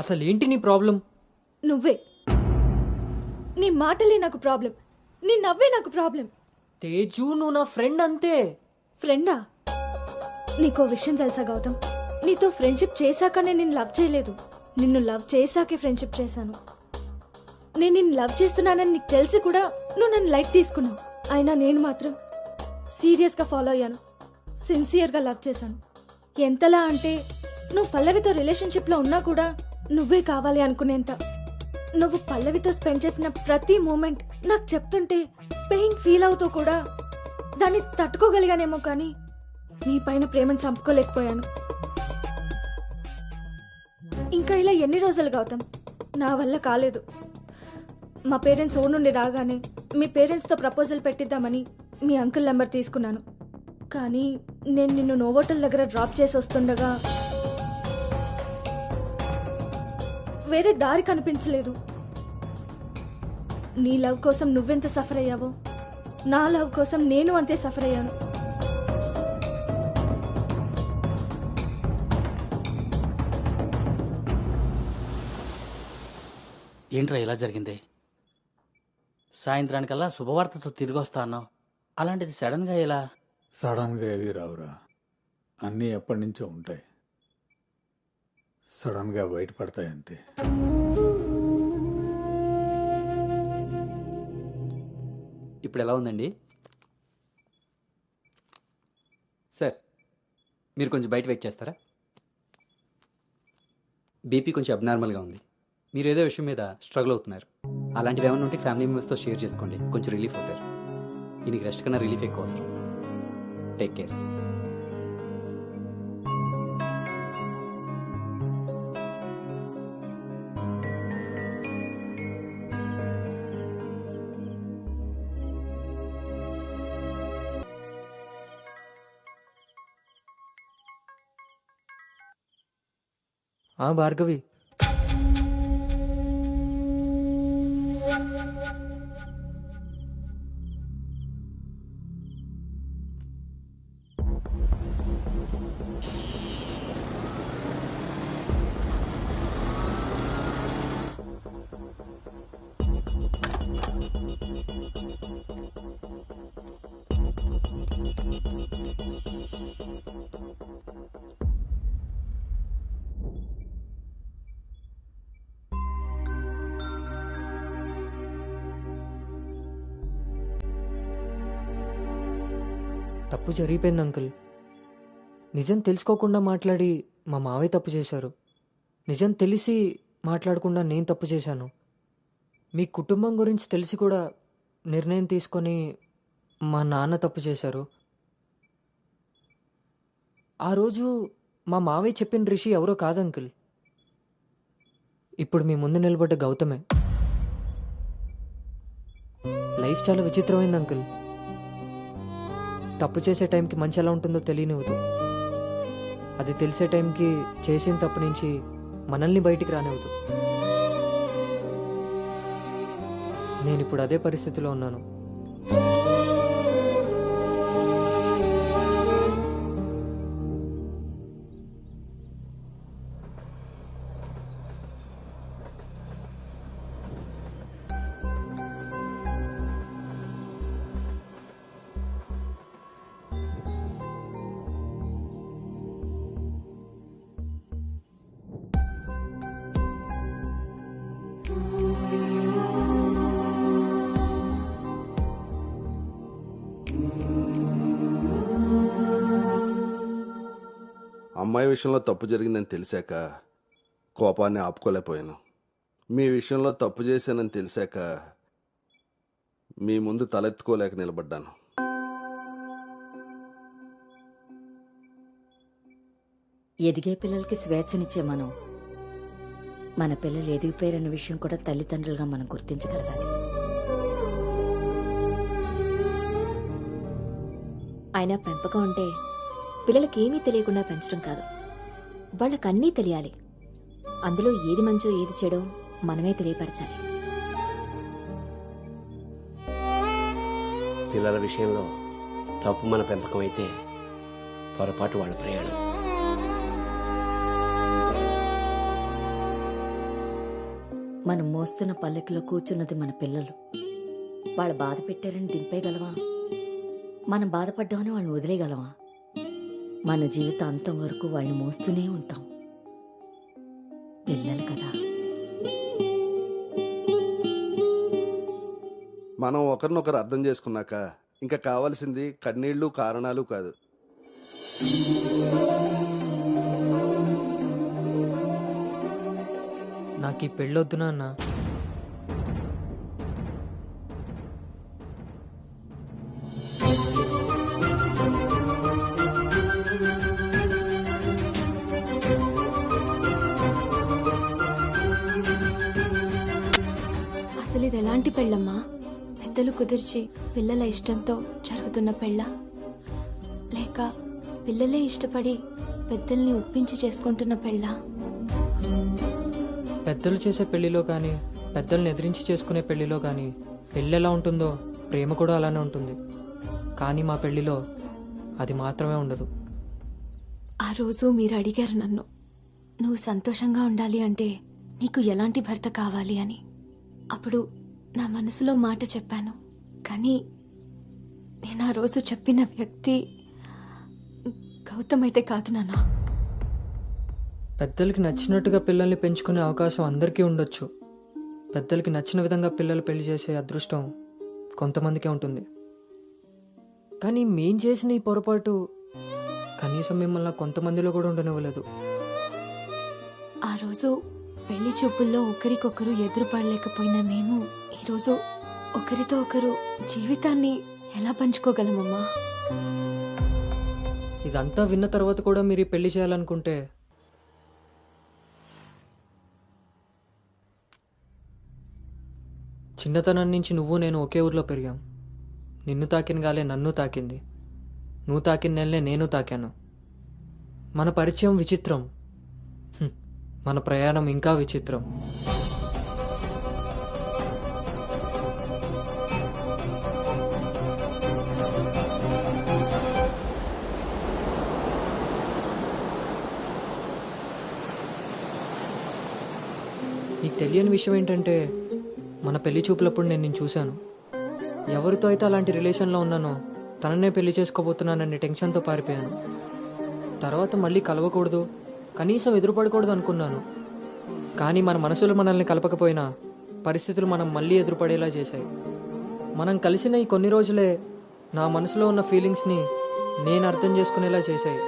అసలేంటి నీ ప్రాబ్లం? నువ్వే. నీ మాటలే నాకు ప్రాబ్లం, నీ నవ్వే నాకు ప్రాబ్లం. తేజు, నువ్వు నా ఫ్రెండ్ అంతే. ఫ్రెండా? నీకో విషయం తెలుసా గౌతమ్, నీతో ఫ్రెండ్షిప్ చేశాకనే నిన్ను లవ్ చేయలేదు, నిన్ను లవ్ చేశాకే ఫ్రెండ్షిప్ చేశాను. నేను నిన్ను లవ్ చేస్తున్నానని నీకు తెలిసి కూడా నువ్వు నన్ను లైట్ తీసుకున్నావు. అయినా నేను మాత్రం సీరియస్గా ఫాలో అయ్యాను, సిన్సియర్గా లవ్ చేశాను. ఎంతలా అంటే నువ్వు పల్లవితో రిలేషన్షిప్లో ఉన్నా కూడా నువ్వే కావాలి అనుకునేంత. నువ్వు పల్లవితో స్పెండ్ చేసిన ప్రతి మూమెంట్ నాకు చెప్తుంటే పెయిన్ ఫీల్ అవుతూ కూడా దాన్ని తట్టుకోగలిగానేమో, కానీ నీ పైన ప్రేమను చంపుకోలేకపోయాను. ఇంకా ఇలా ఎన్ని రోజులు గౌతమ్? నా వల్ల కాలేదు. మా పేరెంట్స్ ఊరు నుండి రాగానే మీ పేరెంట్స్తో ప్రపోజల్ పెట్టిద్దామని మీ అంకుల్ నెంబర్ తీసుకున్నాను. కానీ నేను నిన్ను నోవోటల్ దగ్గర డ్రాప్ చేసి వస్తుండగా వేరే దారి కనిపించలేదు. నీ లవ్ కోసం నువ్వెంత సఫర్ అయ్యావో నా లవ్ కోసం నేను అంతే సఫర్ అయ్యాను. ఏంట్రా ఇలా జరిగింది? సాయంత్రానికల్లా శుభవార్తతో తిరిగి వస్తా అన్నావు, అలాంటిది సడన్గా ఇలా? సడన్గా ఏవి రావురా, అన్నీ ఎప్పటి నుంచో ఉంటాయి, సడన్గా బయటపడతాయి అంతే. ఇప్పుడు ఎలా ఉందండి సార్? మీరు కొంచెం బయట వెయిట్ చేస్తారా? బీపీ కొంచెం అబ్నార్మల్గా ఉంది. మీరు ఏదో విషయం మీద స్ట్రగుల్ అవుతున్నారు. అలాంటివి ఏమైనా ఉంటే ఫ్యామిలీ మెంబర్స్తో షేర్ చేసుకోండి, కొంచెం రిలీఫ్ అవుతారు. ఈయనకి రెస్ట్ కన్నా రిలీఫ్ ఎక్కువ అవసరం. Take care. భార్గవి, తప్పు జరిగిపోయింది అంకుల్. నిజం తెలుసుకోకుండా మాట్లాడి మా మావయ్య తప్పు చేశారు. నిజం తెలిసి మాట్లాడకుండా నేను తప్పు చేశాను. మీ కుటుంబం గురించి తెలిసి కూడా నిర్ణయం తీసుకొని మా నాన్న తప్పు చేశారు. ఆ రోజు మా మావయ్య చెప్పిన రిషి ఎవరో కాదు అంకుల్, ఇప్పుడు మీ ముందు నిలబడ్డ గౌతమే. లైఫ్ చాలా విచిత్రమైంది అంకుల్. తప్పు చేసే టైంకి మంచి ఎలా ఉంటుందో తెలియనివ్వదు. అది తెలిసే టైంకి చేసిన తప్పు నుంచి మనల్ని బయటికి రానివ్వదు. నేను ఇప్పుడు అదే పరిస్థితిలో ఉన్నాను. అమ్మాయి విషయంలో తప్పు జరిగిందని తెలిసాక కోపాన్ని ఆపుకోలేకపోయాను. మీ విషయంలో తప్పు చేశానని తెలిసాక మీ ముందు తలెత్తుకోలేక నిలబడ్డాను. ఎదిగే పిల్లలకి స్వేచ్ఛనిచ్చే మనం మన పిల్లలు ఎదిగిపోయారన్న విషయం కూడా తల్లిదండ్రులుగా మనం గుర్తించగలగాలి. అయినా పెంపకం అంటే పిల్లలకి ఏమీ తెలియకుండా పెంచడం కాదు, వాళ్ళకన్నీ తెలియాలి. అందులో ఏది మంచో ఏది చెడో మనమే తెలియపరచాలి. పిల్లల విషయంలో తప్పు మన పెంపకం అయితే పొరపాటు వాళ్ళ ప్రయాణం. మనం మోస్తున్న పల్లెకిలో కూర్చున్నది మన పిల్లలు. వాళ్ళు బాధ పెట్టారని దింపేయగలవా? మనం బాధపడ్డామని వాళ్ళని వదిలేయగలవా? మన జీవితం అంతం వరకు వాళ్ళని మోస్తూనే ఉంటాం. పిల్లలు కదా. మనం ఒకరినొకరు అర్థం చేసుకున్నాక ఇంకా కావాల్సింది కన్నీళ్లు కారణాలు కాదు. నాకు ఈ పెళ్ళొద్దు నాన్న. అసలు ఇది ఎలాంటి పెళ్ళమ్మా? పెద్దలు కుదిర్చి పిల్లల ఇష్టంతో జరుగుతున్న పెళ్ళ, లేక పిల్లలే ఇష్టపడి పెద్దల్ని ఒప్పించి చేసుకుంటున్న పెళ్ళ? పెద్దలు చేసే పెళ్లిలో కానీ పెద్దల్ని ఎదిరించి చేసుకునే పెళ్లిలో కానీ పెళ్ళి ఎలా ఉంటుందో ప్రేమ కూడా అలానే ఉంటుంది. కానీ మా పెళ్లిలో అది మాత్రమే ఉండదు. ఆ రోజు మీరు అడిగారు నన్ను, నువ్వు సంతోషంగా ఉండాలి అంటే నీకు ఎలాంటి భర్త కావాలి అని. అప్పుడు నా మనసులో మాట చెప్పాను. కానీ నేను ఆ రోజు చెప్పిన వ్యక్తి గౌతమ్ అయితే కాదు నాన్న. పెద్దలకి నచ్చినట్టుగా పిల్లల్ని పెంచుకునే అవకాశం అందరికీ ఉండొచ్చు. పెద్దలకి నచ్చిన విధంగా పిల్లలు పెళ్లి చేసే అదృష్టం కొంతమందికే ఉంటుంది. కానీ మేం చేసిన ఈ పొరపాటు కనీసం మిమ్మల్ని కొంతమందిలో కూడా ఉండనివ్వలేదు. ఆ రోజు పెళ్లి చూపుల్లో ఒకరికొకరు ఎదురుపడలేకపోయిన మేము ఈరోజు ఒకరితో ఒకరు జీవితాన్ని ఎలా పంచుకోగలమమ్మా? ఇదంతా విన్న తర్వాత కూడా మీరు ఈ పెళ్లి చేయాలనుకుంటే చిన్నతనం నుంచి నువ్వు నేను ఒకే ఊర్లో పెరిగాం. నిన్ను తాకిన గాలే నన్ను తాకింది, నువ్వు తాకిన నెలనే నేను తాకాను. మన పరిచయం విచిత్రం, మన ప్రయాణం ఇంకా విచిత్రం. నీకు తెలియని విషయం ఏంటంటే మన పెళ్లి చూపులప్పుడు నేను నిన్ను చూశాను. ఎవరితో అయితే అలాంటి రిలేషన్లో ఉన్నానో తననే పెళ్లి చేసుకోబోతున్నానని టెన్షన్తో పారిపోయాను. తర్వాత మళ్ళీ కలవకూడదు, కనీసం ఎదురుపడకూడదు అనుకున్నాను. కానీ మన మనసులు మనల్ని కలపకపోయినా పరిస్థితులు మనం మళ్ళీ ఎదురుపడేలా చేశాయి. మనం కలిసిన ఈ కొన్ని రోజులే నా మనసులో ఉన్న ఫీలింగ్స్ని నేను అర్థం చేసుకునేలా చేశాయి.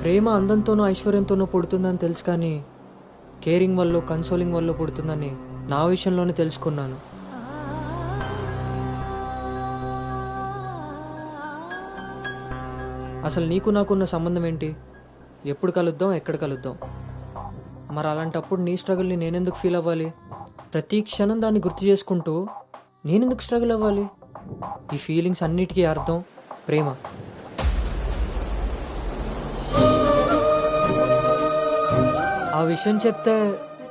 ప్రేమ అందంతోనూ ఐశ్వర్యంతోనూ పుడుతుందని తెలుసు, కానీ కేరింగ్ వల్ల కన్సోలింగ్ వల్ల పుడుతుందని నా విషయంలోనే తెలుసుకున్నాను. అసలు నీకు నాకున్న సంబంధం ఏంటి? ఎప్పుడు కలుద్దాం, ఎక్కడ కలుద్దాం? మరి అలాంటప్పుడు నీ స్ట్రగుల్ని నేనెందుకు ఫీల్ అవ్వాలి? ప్రతి క్షణం దాన్ని గుర్తు చేసుకుంటూ నేనెందుకు స్ట్రగుల్ అవ్వాలి? ఈ ఫీలింగ్స్ అన్నిటికీ అర్థం ప్రేమ. ఆ విషయం చెప్తే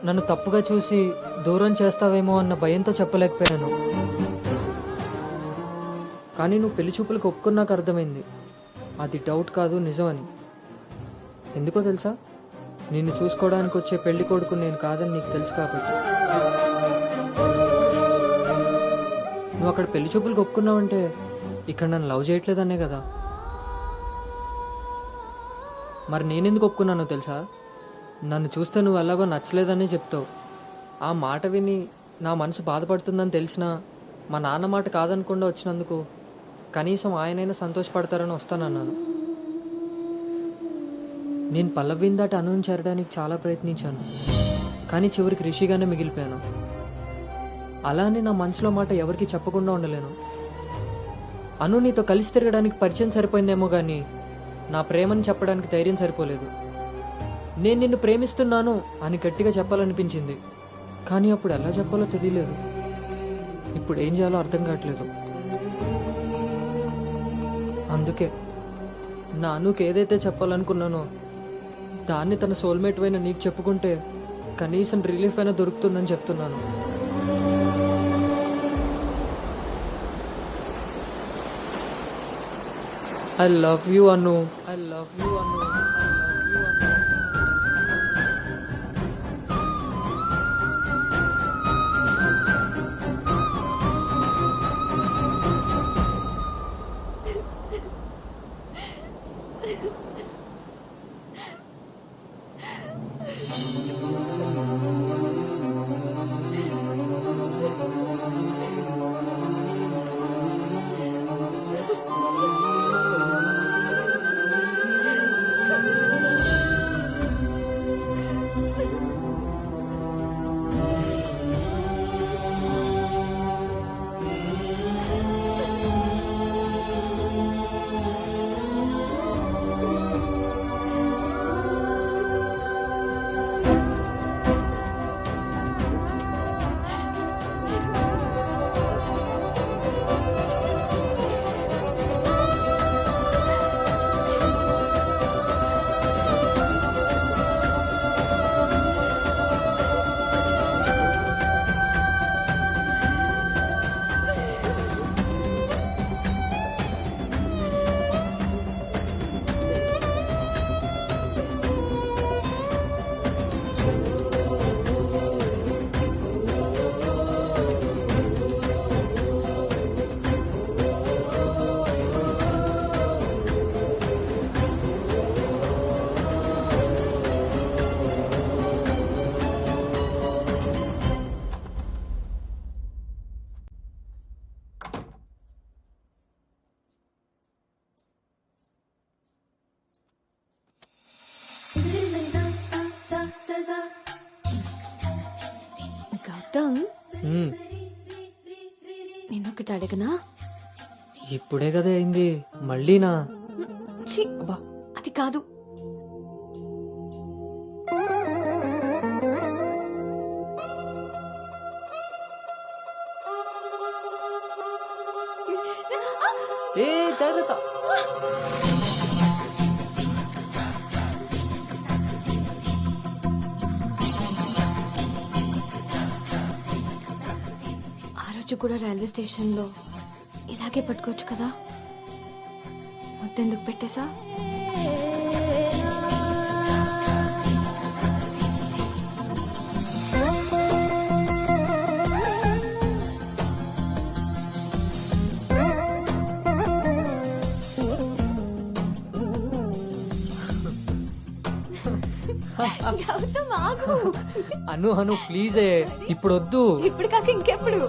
నన్ను తప్పుగా చూసి దూరం చేస్తావేమో అన్న భయంతో చెప్పలేకపోయాను. కానీ నువ్వు పెళ్లి చూపులకు ఒప్పుకున్నాక అర్థమైంది అది డౌట్ కాదు, నిజమని. ఎందుకో తెలుసా? నిన్ను చూసుకోవడానికి వచ్చే పెళ్లి కొడుకు నేను కాదని నీకు తెలుసు కాబట్టి. నువ్వు అక్కడ పెళ్లి చూపులకు ఒప్పుకున్నావంటే ఇక్కడ నన్ను లవ్ చేయట్లేదనే కదా. మరి నేనెందుకు ఒప్పుకున్నానో తెలుసా? నన్ను చూస్తే నువ్వు ఎలాగో నచ్చలేదని చెప్తావు. ఆ మాట విని నా మనసు బాధపడుతుందని తెలిసినా మా నాన్న మాట కాదనకుండా వచ్చినందుకు కనీసం ఆయనైనా సంతోషపడతారని వస్తానన్నాను. నేను పల్లవిని దాటి అనుని చేరడానికి చాలా ప్రయత్నించాను, కానీ చివరికి రిషిగానే మిగిలిపోయాను. అలానే నా మనసులో మాట ఎవరికి చెప్పకుండా ఉండలేను. అను నీతో కలిసి తిరగడానికి పరిచయం సరిపోయిందేమో కానీ నా ప్రేమని చెప్పడానికి ధైర్యం సరిపోలేదు. నేను నిన్ను ప్రేమిస్తున్నాను అని గట్టిగా చెప్పాలనిపించింది, కానీ అప్పుడు ఎలా చెప్పాలో తెలియలేదు. ఇప్పుడు ఏం చేయాలో అర్థం కావట్లేదు. అందుకే నా అనుకు ఏదైతే చెప్పాలనుకున్నానో దాన్ని తన సోల్మేట్ అయిన నీకు చెప్పుకుంటే కనీసం రిలీఫ్ అయినా దొరుకుతుందని చెప్తున్నాను. I love you Anu. I love you Anu. Gautam, మ్మ్. నేనొకటి అడగనా? ఇప్పుడే కదా అయింది మళ్ళీనా? ఛీ, అబ్బా. అది కాదు. ఏ జాగ్రత్త. ఆ రోజు కూడా రైల్వే స్టేషన్లో ఇలాగే పట్టుకోవచ్చు కదా, ముద్దెందుకు పెట్టేశా? గౌతమ్ ఆగు. అను అను ప్లీజ్ ఇప్పుడు వద్దు. ఇప్పుడు కాక ఇంకెప్పుడు?